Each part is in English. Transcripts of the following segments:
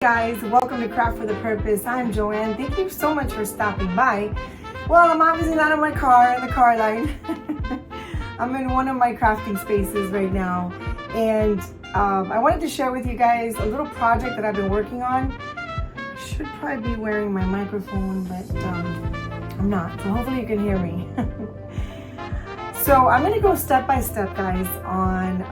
Guys, welcome to Craft with a Purpose. I'm Joanne. Thank you so much for stopping by. Well, I'm obviously not in my car, in the car line. I'm in one of my crafting spaces right now, and I wanted to share with you guys a little project that I've been working on. I should probably be wearing my microphone, but I'm not, so hopefully you can hear me. So I'm going to go step by step, guys, on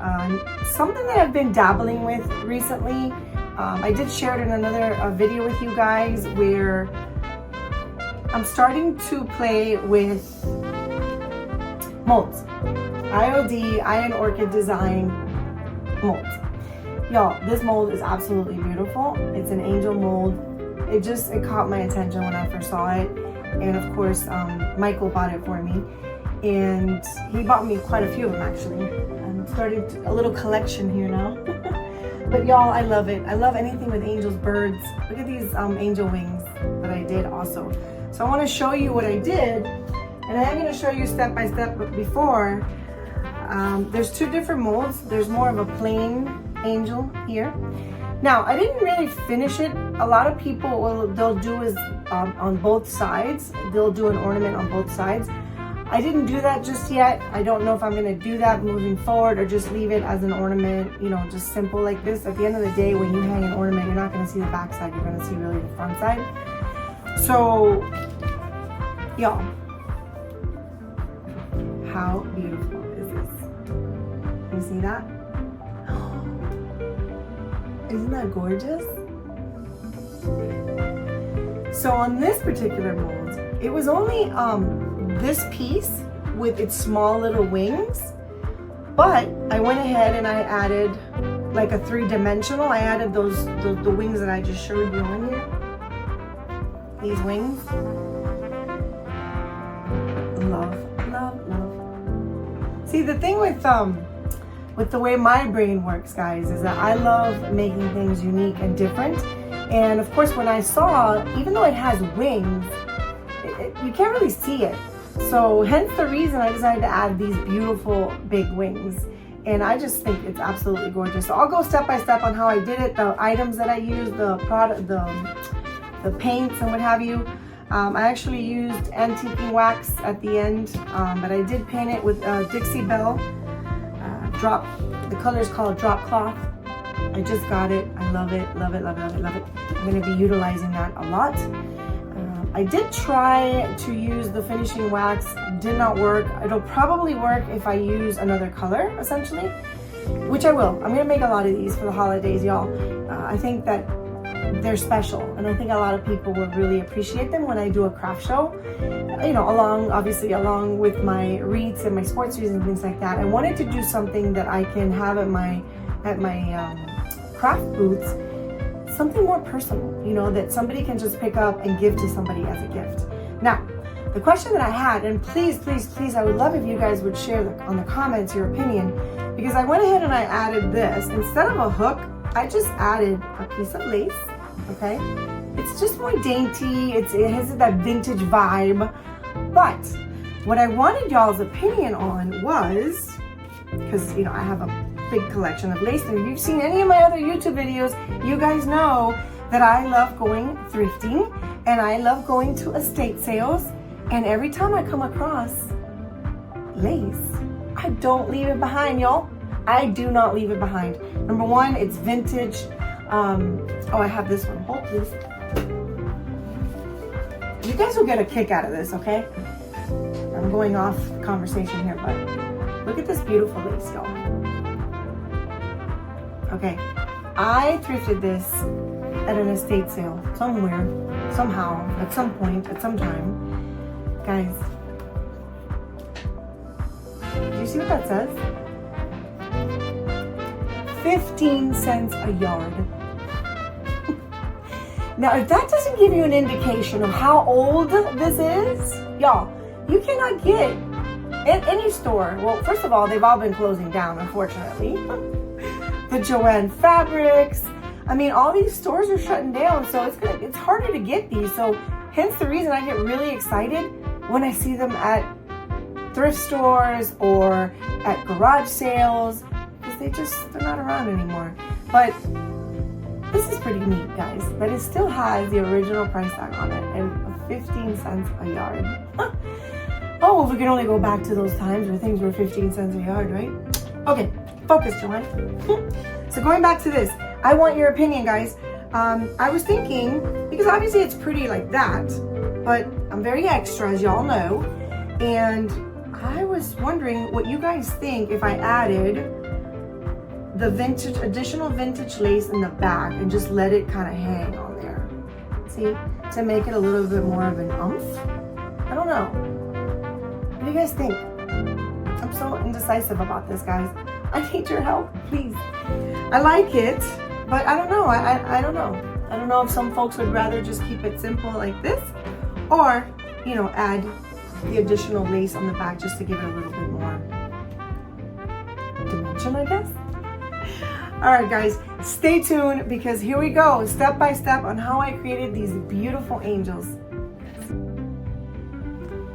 something that I've been dabbling with recently. I did share it in another video with you guys where I'm starting to play with molds. IOD, Orchid Design molds. Y'all, this mold is absolutely beautiful. It's an angel mold. It caught my attention when I first saw it. And of course, Michael bought it for me. And he bought me quite a few of them, actually. I'm starting a little collection here now. But y'all, I love it. I love anything with angels, birds. Look at these angel wings that I did also. So I want to show you what I did. And I am going to show you step by step. But before, there's two different molds. There's more of a plain angel here. Now, I didn't really finish it. A lot of people, what they'll do is on both sides. They'll do an ornament on both sides. I didn't do that just yet. I don't know if I'm gonna do that moving forward or just leave it as an ornament, you know, just simple like this. At the end of the day, when you hang an ornament, you're not gonna see the back side, you're gonna see really the front side. So, y'all, how beautiful is this? You see that? Isn't that gorgeous? So on this particular mold, it was only, this piece with its small little wings, but I went ahead and I added like a three-dimensional. I added the wings that I just showed you on here. These wings. Love, love, love. See, the thing with the way my brain works, guys, is that I love making things unique and different. And of course, when I saw, even though it has wings, you can't really see it. So hence the reason I decided to add these beautiful big wings. And I just think it's absolutely gorgeous. So I'll go step by step on how I did it, the items that I used, the product, the paints and what have you. I actually used antiquing wax at the end, but I did paint it with Dixie Belle Drop. The color is called Drop Cloth. I just got it. I love it, love it, love it, love it, love it. I'm going to be utilizing that a lot. I did try to use the finishing wax, did not work. It'll probably work if I use another color, essentially, which I will. I'm gonna make a lot of these for the holidays, y'all. I think that they're special, and I think a lot of people will really appreciate them when I do a craft show. You know, obviously along with my wreaths and my sports wreaths and things like that. I wanted to do something that I can have at my craft booths. Something more personal, you know, that somebody can just pick up and give to somebody as a gift. Now, the question that I had, and please, please, please, I would love if you guys would share on the comments your opinion, because I went ahead and I added this. Instead of a hook, I just added a piece of lace, okay? It's just more dainty, it has that vintage vibe, but what I wanted y'all's opinion on was, because, you know, I have a big collection of lace, and if you've seen any of my other YouTube videos, you guys know that I love going thrifting and I love going to estate sales, and every time I come across lace, I don't leave it behind, y'all. I do not leave it behind. Number one, it's vintage. Oh, I have this one. Hold please. You guys will get a kick out of this, okay? I'm going off conversation here, but look at this beautiful lace, y'all. Okay, I thrifted this at an estate sale somewhere, somehow, at some point, at some time. Guys, do you see what that says? 15 cents a yard. Now, if that doesn't give you an indication of how old this is, y'all, you cannot get at any store. Well, first of all, they've all been closing down, unfortunately. The Joane fabrics. I mean, all these stores are shutting down, so it's harder to get these. So hence the reason I get really excited when I see them at thrift stores or at garage sales, because they're not around anymore. But This is pretty neat, guys, but it still has the original price tag on it and 15 cents a yard. Oh, if we can only go back to those times where things were 15 cents a yard, right? Okay, focus, Joane. So going back to this, I want your opinion, guys. I was thinking, because obviously it's pretty like that, but I'm very extra, as y'all know, and I was wondering what you guys think if I added the additional vintage lace in the back and just let it kind of hang on there. See, to make it a little bit more of an umph. I don't know. What do you guys think? I'm so indecisive about this, guys. I need your help, please. I like it, but I don't know. I don't know. I don't know if some folks would rather just keep it simple like this, or, you know, add the additional lace on the back just to give it a little bit more dimension, I guess. All right, guys, stay tuned because here we go, step by step on how I created these beautiful angels.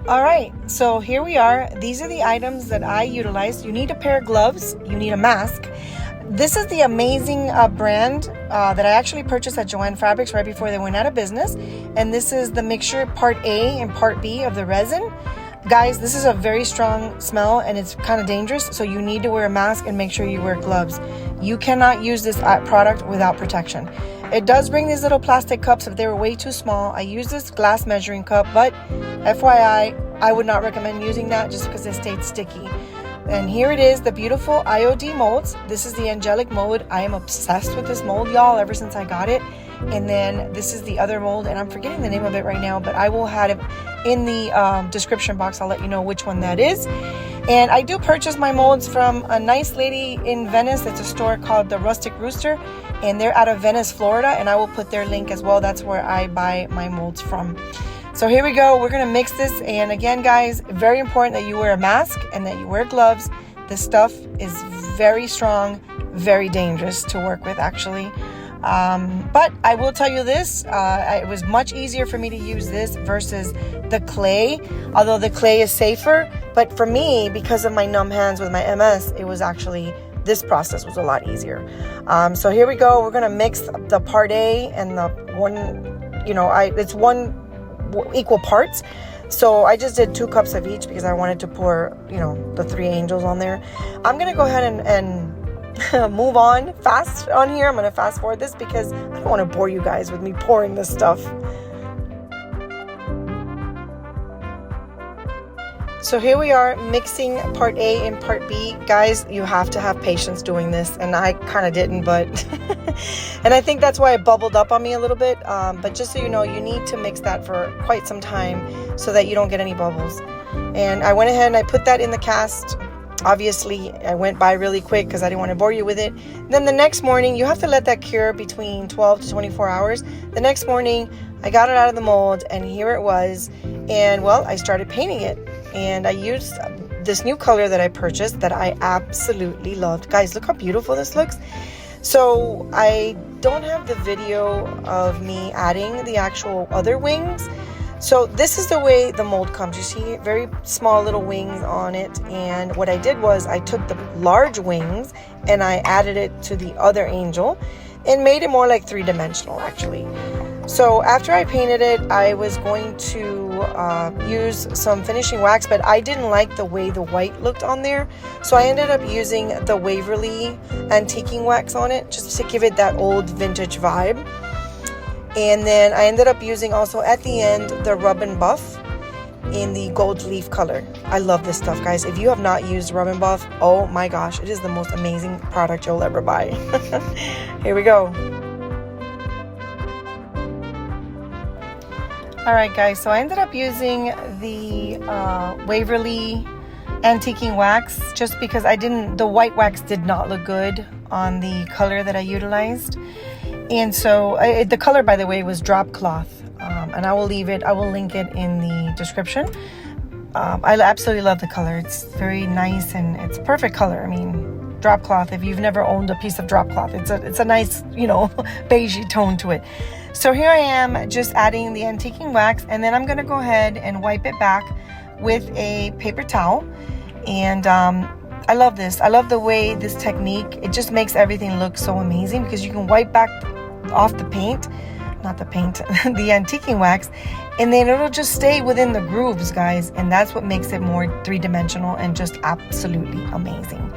All right, so here we are. These are the items that I utilized. You need a pair of gloves. You need a mask. This is the amazing brand that I actually purchased at Joane Fabrics right before they went out of business. And this is the mixture part A and part B of the resin. Guys, this is a very strong smell and it's kind of dangerous, so you need to wear a mask and make sure you wear gloves. You cannot use this product without protection. It does bring these little plastic cups if they were way too small. I use this glass measuring cup, but FYI, I would not recommend using that just because it stays sticky. And here it is, the beautiful IOD molds. This is the angelic mold. I am obsessed with this mold, y'all, ever since I got it. And then this is the other mold, and I'm forgetting the name of it right now, but I will have it in the description box. I'll let you know which one that is. And I do purchase my molds from a nice lady in Venice. It's a store called the Rustic Rooster, and they're out of Venice, Florida, and I will put their link as well. That's where I buy my molds from. So here we go. We're going to mix this. And again, guys, very important that you wear a mask and that you wear gloves. This stuff is very strong, very dangerous to work with, actually. But I will tell you this, it was much easier for me to use this versus the clay, although the clay is safer. But for me, because of my numb hands with my MS, it was actually, this process was a lot easier. So here we go. We're going to mix the part A and the one, you know, it's one equal parts. So I just did 2 cups of each because I wanted to pour, you know, the 3 angels on there. I'm going to go ahead and move on fast on here. I'm going to fast forward this because I don't want to bore you guys with me pouring this stuff. So here we are mixing part A and part B. Guys, you have to have patience doing this, and I kind of didn't, but and I think that's why it bubbled up on me a little bit. But just so you know, you need to mix that for quite some time so that you don't get any bubbles. And I went ahead and I put that in the cast. Obviously, I went by really quick because I didn't want to bore you with it. Then the next morning, you have to let that cure between 12 to 24 hours. The next morning, I got it out of the mold, and here it was. And, well, I started painting it. And I used this new color that I purchased that I absolutely loved. Guys, look how beautiful this looks. So I don't have the video of me adding the actual other wings. So this is the way the mold comes. You see very small little wings on it. And what I did was I took the large wings and I added it to the other angel and made it more like 3-dimensional, actually. So after I painted it, I was going to use some finishing wax, but I didn't like the way the white looked on there. So I ended up using the Waverly antiquing wax on it just to give it that old vintage vibe. And then I ended up using also at the end the Rub and Buff in the gold leaf color. I love this stuff, guys. If you have not used Rub and Buff, oh my gosh, it is the most amazing product you'll ever buy. Here we go. All right, guys, so I ended up using the Waverly antiquing wax just because the white wax did not look good on the color that I utilized. And so the color, by the way, was Drop Cloth. And I will link it in the description. I absolutely love the color. It's very nice and it's a perfect color. I mean, Drop Cloth, if you've never owned a piece of Drop Cloth, it's a nice, you know, beigey tone to it. So here I am just adding the antiquing wax, and then I'm going to go ahead and wipe it back with a paper towel. And I love this. I love the way this technique, it just makes everything look so amazing because you can wipe back off the paint, not the paint, the antiquing wax, and then it'll just stay within the grooves, guys, and that's what makes it more three-dimensional and just absolutely amazing.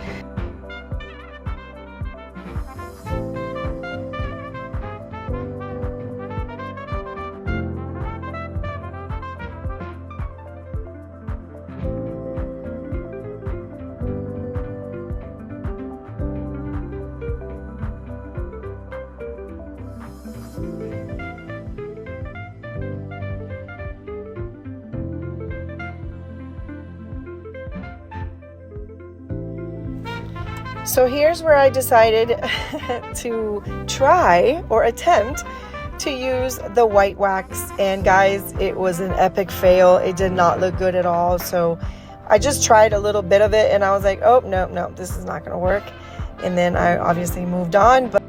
So here's where I decided to try or attempt to use the white wax, and guys, it was an epic fail. It did not look good at all. So I just tried a little bit of it and I was like, oh no, this is not gonna work. And then I obviously moved on, but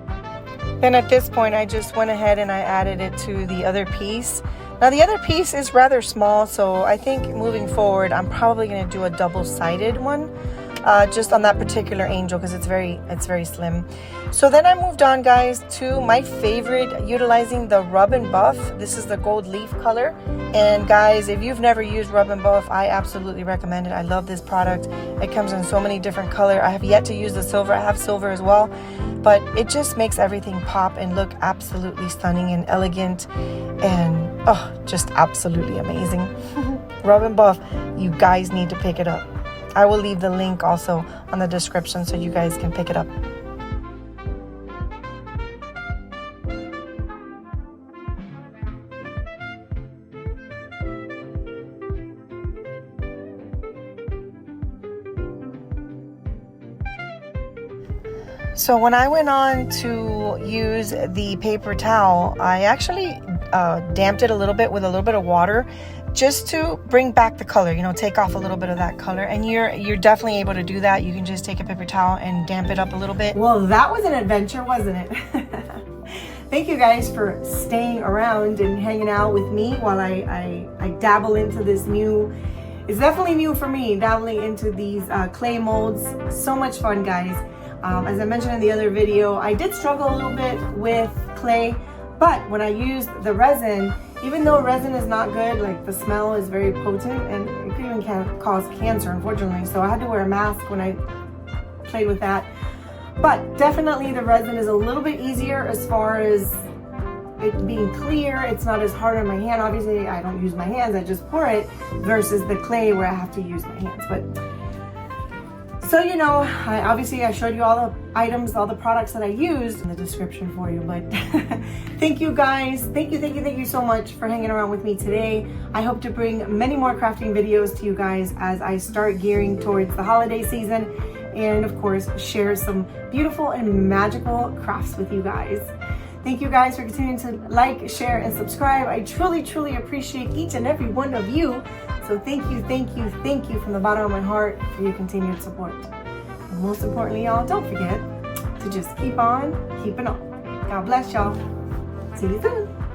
then at this point I just went ahead and I added it to the other piece. Now the other piece is rather small, so I think moving forward I'm probably going to do a double-sided one, just on that particular angel, because it's very slim. So then I moved on, guys, to my favorite, utilizing the Rub and Buff. This is the gold leaf color, and guys, if you've never used Rub and Buff, I absolutely recommend it. I love this product. It comes in so many different colors. I have yet to use the silver. I have silver as well, but it just makes everything pop and look absolutely stunning and elegant, and oh, just absolutely amazing. Rub and Buff, you guys need to pick it up. I will leave the link also on the description so you guys can pick it up. So when I went on to use the paper towel, I actually damped it a little bit with a little bit of water, just to bring back the color, you know, take off a little bit of that color. And you're definitely able to do that. You can just take a paper towel and damp it up a little bit. Well, that was an adventure, wasn't it? Thank you guys for staying around and hanging out with me while I dabble into this new, it's definitely new for me, dabbling into these clay molds. So much fun, guys. As I mentioned in the other video, I did struggle a little bit with clay, but when I used the resin, even though resin is not good, like the smell is very potent and it could even cause cancer, unfortunately. So I had to wear a mask when I played with that. But definitely the resin is a little bit easier as far as it being clear. It's not as hard on my hand. Obviously, I don't use my hands, I just pour it, versus the clay where I have to use my hands. But so, you know, I showed you all the items, all the products that I used in the description for you, but thank you guys. Thank you so much for hanging around with me today. I hope to bring many more crafting videos to you guys as I start gearing towards the holiday season, and of course, share some beautiful and magical crafts with you guys. Thank you guys for continuing to like, share, and subscribe. I truly appreciate each and every one of you. So thank you from the bottom of my heart for your continued support. And most importantly, y'all, don't forget to just keep on keeping on. God bless y'all. See you soon.